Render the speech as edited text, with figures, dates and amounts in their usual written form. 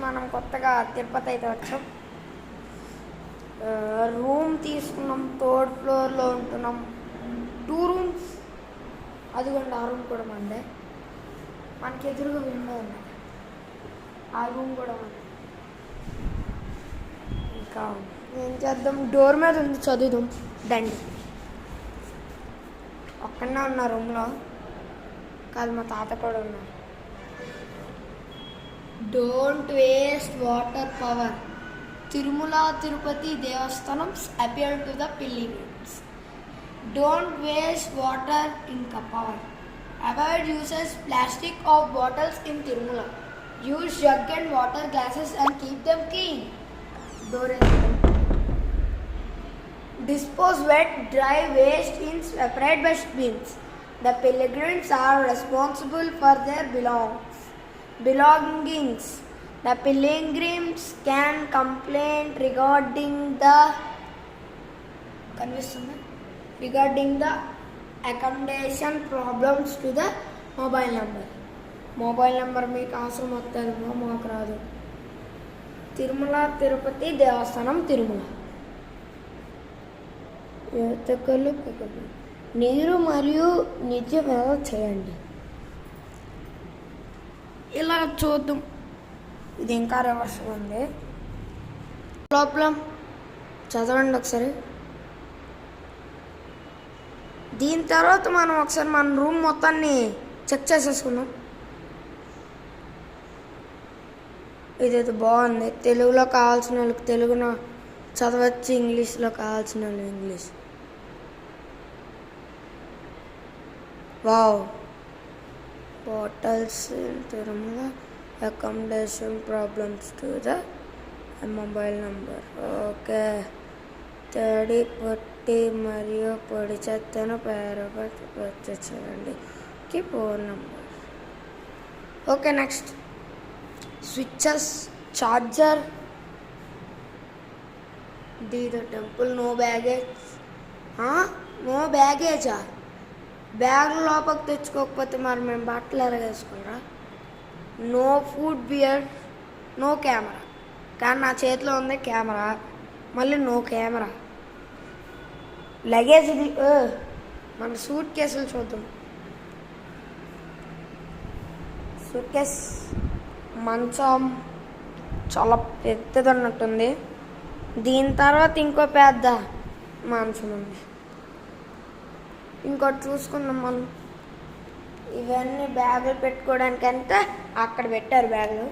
మనం కొత్తగా తిరుపతి అయితే వచ్చాం. రూమ్ తీసుకున్నాం, 3rd ఫ్లోర్లో ఉంటున్నాం. 2 రూమ్స్, అదిగోండి ఆ రూమ్ కూడా మందే. మనకి ఎదురుగా విండో ఉన్నది, ఆ రూమ్ కూడా ఉంది. ఇంకా ఏం చేద్దాం, డోర్ మీద ఉంది, చదువుదాం దండి. ఒక్కనే ఉన్న రూమ్లో కాదు, మా తాత కూడా ఉన్నారు. Don't waste water power. Tirumala Tirupati Devasthanams appeal to the pilgrims. Don't waste water in power. Avoid uses plastic of bottles in Tirumala. Use jug and water glasses and keep them clean. Dispose wet, dry waste in separate dustbins. The pilgrims are responsible for their belongings. The pilgrims can complain regarding the accommodation problems to the mobile number. Mobile number మీకు అవసరం వస్తుందేమో, మాకు రాదు. తిరుమల తిరుపతి దేవస్థానం తిరుమల. నీరు మరియు నిత్య వ్యవహారం చేయండి. ఇలా చూద్దాం. ఇది ఇంకా రివర్స్ ఉంది. ప్రాబ్లం చదవండి ఒకసారి. దీని తర్వాత మనం ఒకసారి మన రూమ్ మొత్తాన్ని చెక్ చేసేసుకున్నాం. ఇదైతే బాగుంది. తెలుగులో కావాల్సిన వాళ్ళకి తెలుగులో చదవచ్చు, ఇంగ్లీష్లో కావాల్సిన వాళ్ళు English. Wow. Bottles Tirumala, accommodation problems to the mobile number. Okay. తడి పొట్టి మరియు పొడి చెత్తను చేయండి. Phone number. Okay, next switches, charger. The temple, no baggage. No బ్యాగేజా? బ్యాగ్ లోపలికి తెచ్చుకోకపోతే మరి మేము బట్టలు ఎరగేసుకున్నారా? No food, beer, no camera. కానీ నా చేతిలో ఉంది కెమెరా, మళ్ళీ నో కెమెరా. లగేజ్ ఇది. మన సూట్ కేసులు చూద్దాం. సూట్ కేస్, మంచం చాలా పెద్దది అన్నట్టుంది. దీని తర్వాత ఇంకో పెద్ద మంచం ఉంది. ఇంకోటి చూసుకుందాం మనం. ఇవన్నీ బ్యాగులు పెట్టుకోవడానికి అంతా అక్కడ పెట్టారు బ్యాగులు.